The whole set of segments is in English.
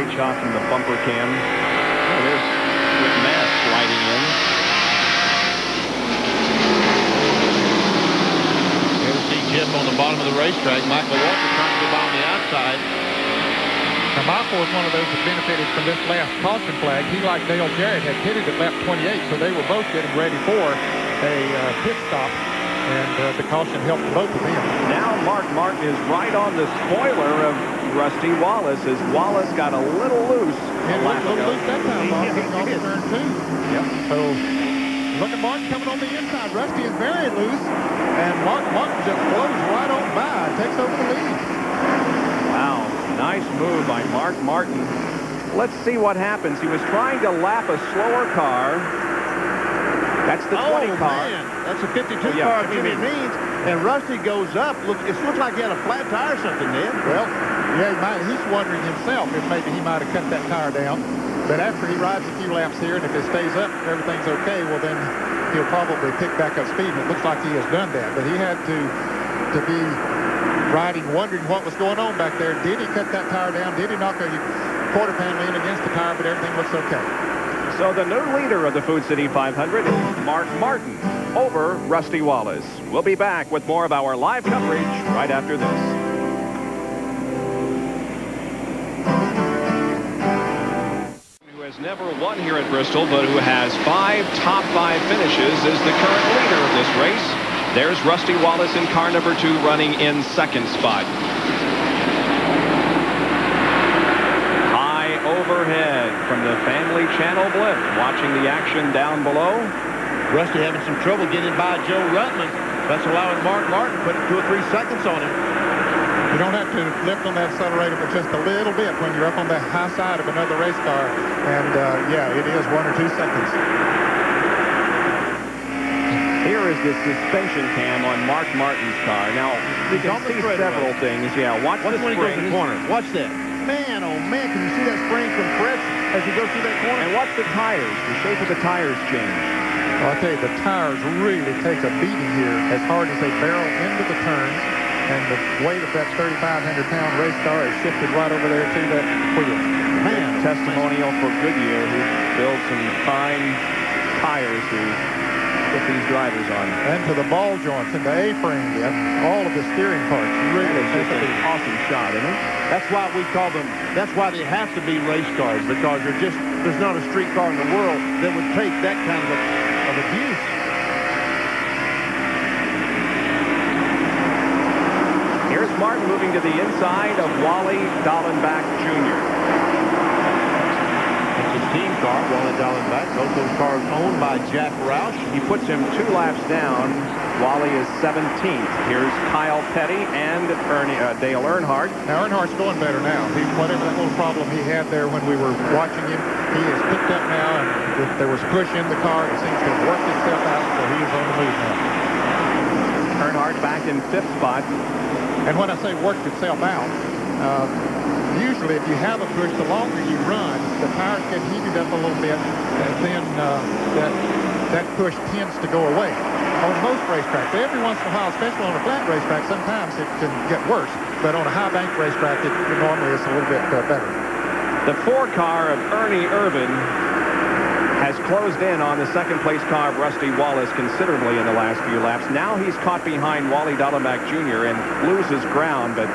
Great shot from the bumper cam. Oh, there's Rick Mass sliding in. Here we see Jeff on the bottom of the racetrack. Michael Walker trying to go by on the outside. Now, Michael was one of those that benefited from this last caution flag. He, like Dale Jarrett, had pitted at lap 28, so they were both getting ready for a pit stop, and the caution helped both of them. Now Mark Martin is right on the spoiler of Rusty Wallace, as Wallace got a little loose. And a little loose that time, Bob. He got to turn 2. Yep. So, look at Martin coming on the inside. Rusty is very loose, and Martin just blows right on by, takes over the lead. Wow, nice move by Mark Martin. Let's see what happens. He was trying to lap a slower car. That's the 20 car. Man. That's a 52 yeah, car, Jimmy Means. And Rusty goes up. Look, it looks like he had a flat tire or something, Ned. Well, yeah, he's wondering himself if maybe he might have cut that tire down. But after he rides a few laps here, and if it stays up, everything's okay, well, then he'll probably pick back up speed. And it looks like he has done that. But he had to be riding, wondering what was going on back there. Did he cut that tire down? Did he knock a quarter panel in against the tire? But everything looks okay. So the new leader of the Food City 500 is Mark Martin over Rusty Wallace. We'll be back with more of our live coverage right after this. Who has never won here at Bristol, but who has 5 top 5 finishes, is the current leader of this race. There's Rusty Wallace in car number 2, running in second spot. High overhead from the Family Channel blimp, watching the action down below. Rusty having some trouble getting by Joe Rutman. That's allowing Mark Martin to put 2 or 3 seconds on him. You don't have to lift on that accelerator but just a little bit when you're up on the high side of another race car. And, yeah, it is 1 or 2 seconds. Here is the suspension cam on Mark Martin's car. Now, you can see several things. Yeah, watch the when he goes in the springs. corner. Watch that. Man, oh, man, can you see that spring compress as he goes through that corner? And watch the tires. The shape of the tires change. Well, I'll tell you, the tires really take a beating here as hard as they barrel into the turns, and the weight of that 3,500-pound race car is shifted right over there to that wheel. Man, testimonial for Goodyear, who builds some fine tires to put these drivers on. And to the ball joints and the A-frame, all of the steering parts really It's take just a an beating. awesome shot, isn't it? That's why we call them, that's why they have to be race cars, because there's not a street car in the world that would take that kind of abuse. Here's Martin moving to the inside of Wally Dallenbach Jr. It's his team car, Wally Dallenbach. Both those cars owned by Jack Roush. He puts him 2 laps down. Wally is 17th. Here's Kyle Petty and Dale Earnhardt. Now, Earnhardt's going better now. Whatever that little problem he had there when we were watching him, he has picked up now, and if there was push in the car, it seems to have worked itself out, so he is on the move now. Earnhardt back in 5th spot. And when I say worked itself out, usually if you have a push, the longer you run, the tires get heated up a little bit, and then that push tends to go away. On most racetracks, every once in a while, especially on a flat racetrack, sometimes it can get worse. But on a high bank racetrack, it normally is a little bit better. The 4 car of Ernie Irvin has closed in on the 2nd place car of Rusty Wallace considerably in the last few laps. Now he's caught behind Wally Dallenbach Jr. and loses ground, but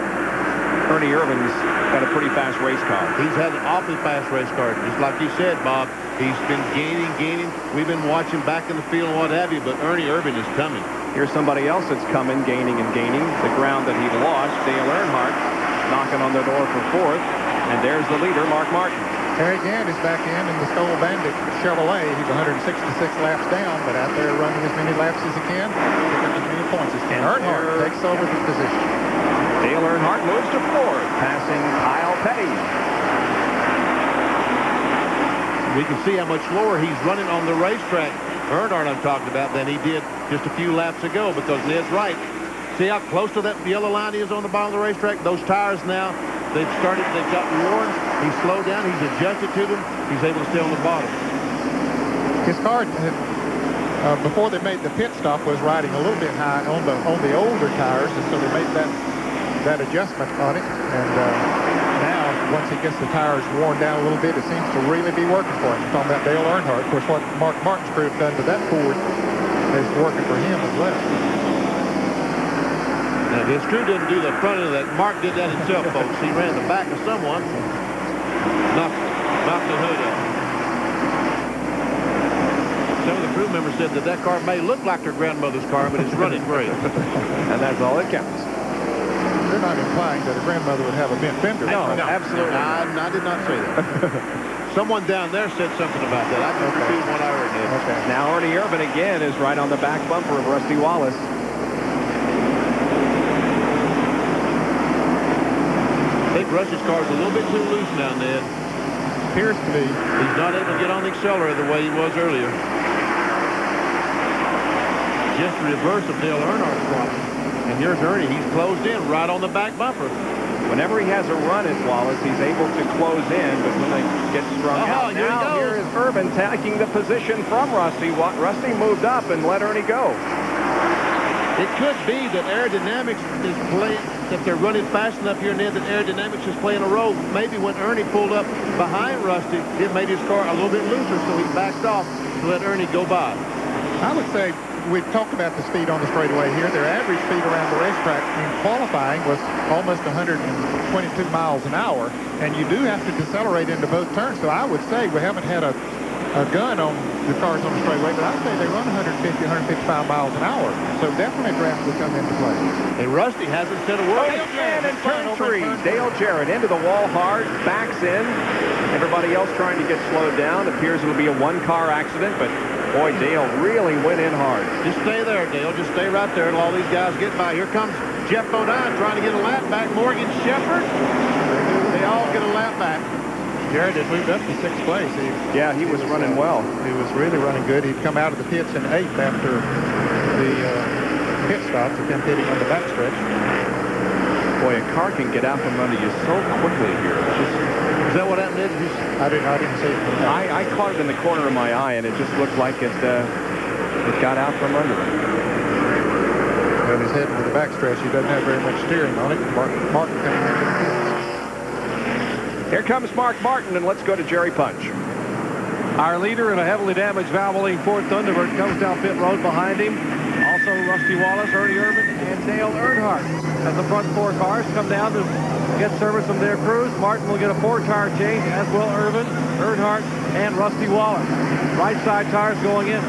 Ernie Irvin's got a pretty fast race car. He's had an awfully fast race car. Just like you said, Bob, he's been gaining. We've been watching back in the field and what have you, but Ernie Irvin is coming. Here's somebody else that's coming, gaining and gaining. The ground that he lost, Dale Earnhardt, knocking on the door for 4th. And there's the leader, Mark Martin. Harry Gant is back in the Stoll Bandit Chevrolet. He's 166 laps down, but out there running as many laps as he can, picking as many points as he can. Earnhardt takes over the position. Dale Earnhardt moves to 4th, passing Kyle Petty. We can see how much slower he's running on the racetrack, Earnhardt I'm talking about, than he did just a few laps ago, because Ned's right. See how close to that yellow line he is on the bottom of the racetrack? Those tires now, they've gotten worn. He's slowed down. He's adjusted to them. He's able to stay on the bottom. His car, before they made the pit stop, was riding a little bit high on the older tires, and so they made that adjustment on it. And now once he gets the tires worn down a little bit, it seems to really be working for him. You're talking about Dale Earnhardt. Of course, what Mark Martin's crew have done to that Ford is working for him as well. Now, his crew didn't do the front end of that. Mark did that himself, folks. He ran the back of someone, knocked the hood up. Some of the crew members said that car may look like their grandmother's car, but it's running great. And that's all that counts. They're not implying that a grandmother would have a bent fender. No, absolutely. I did not say that. Someone down there said something about that. I just repeated what I heard. Okay. Now Ernie Irvin again is right on the back bumper of Rusty Wallace. I think Rusty's car is a little bit too loose now, Ned. Appears to be. He's not able to get on the accelerator the way he was earlier. Just the reverse of Dale Earnhardt's problem. And here's Ernie. He's closed in right on the back bumper. Whenever he has a run at Wallace, he's able to close in, but when they get strung out, here now he here is Irvin taking the position from Rusty. Rusty moved up and let Ernie go. It could be that aerodynamics is playing, that they're running fast enough here, Ned, that aerodynamics is playing a role. Maybe when Ernie pulled up behind Rusty, it made his car a little bit looser, so he backed off to let Ernie go by. I would say we've talked about the speed on the straightaway here. Their average speed around the racetrack in qualifying was almost 122 miles an hour, and you do have to decelerate into both turns. So I would say we haven't had a gun on the cars on the straightaway, but I'd say they run 150, 155 miles an hour. So definitely draft will come into play. And Rusty hasn't said a word. And in turn 3, Dale Jarrett into the wall hard, backs in. Everybody else trying to get slowed down. Appears it'll be a one-car accident, but boy, Dale really went in hard. Just stay there, Dale. Just stay right there and all these guys get by. Here comes Jeff Bodine trying to get a lap back. Morgan Shepherd. They all get a lap back. Jarrett had moved up to 6th place. He was running well. He was really running good. He'd come out of the pits in 8th after the pit stops of him pitting on the backstretch. Boy, a car can get out from under you so quickly here. Is that what happened? I didn't see it. I caught it in the corner of my eye, and it just looked like it got out from under him. Well, he's heading to the backstretch. He doesn't have very much steering on it. Martin coming into the pits. Here comes Mark Martin, and let's go to Jerry Punch. Our leader in a heavily damaged Valvoline Ford Thunderbird comes down pit road behind him. Also Rusty Wallace, Ernie Irvin, and Dale Earnhardt. As the front 4 cars come down to get service from their crews, Martin will get a 4-tire change, as will Irvin, Earnhardt, and Rusty Wallace. Right side tires going in.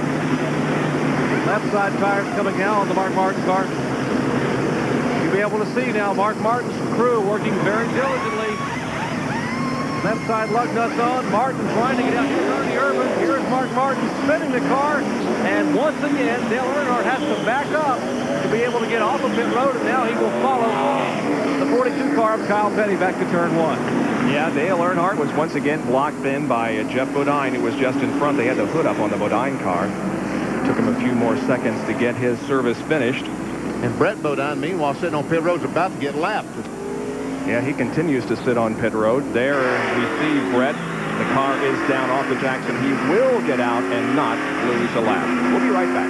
Left side tires coming out on the Mark Martin car. You'll be able to see now Mark Martin's crew working very diligently. Left side lug nuts on. Martin trying to get out. Here's Ernie Irvin. Here's Mark Martin spinning the car. And once again, Dale Earnhardt has to back up to be able to get off of pit road. And now he will follow the 42 car of Kyle Petty back to turn 1. Yeah, Dale Earnhardt was once again blocked in by Jeff Bodine, who was just in front. They had the hood up on the Bodine car. Took him a few more seconds to get his service finished. And Brett Bodine, meanwhile, sitting on pit road, is about to get lapped. Yeah, he continues to sit on pit road. There we see Brett. The car is down off the Jackson. He will get out and not lose a lap. We'll be right back.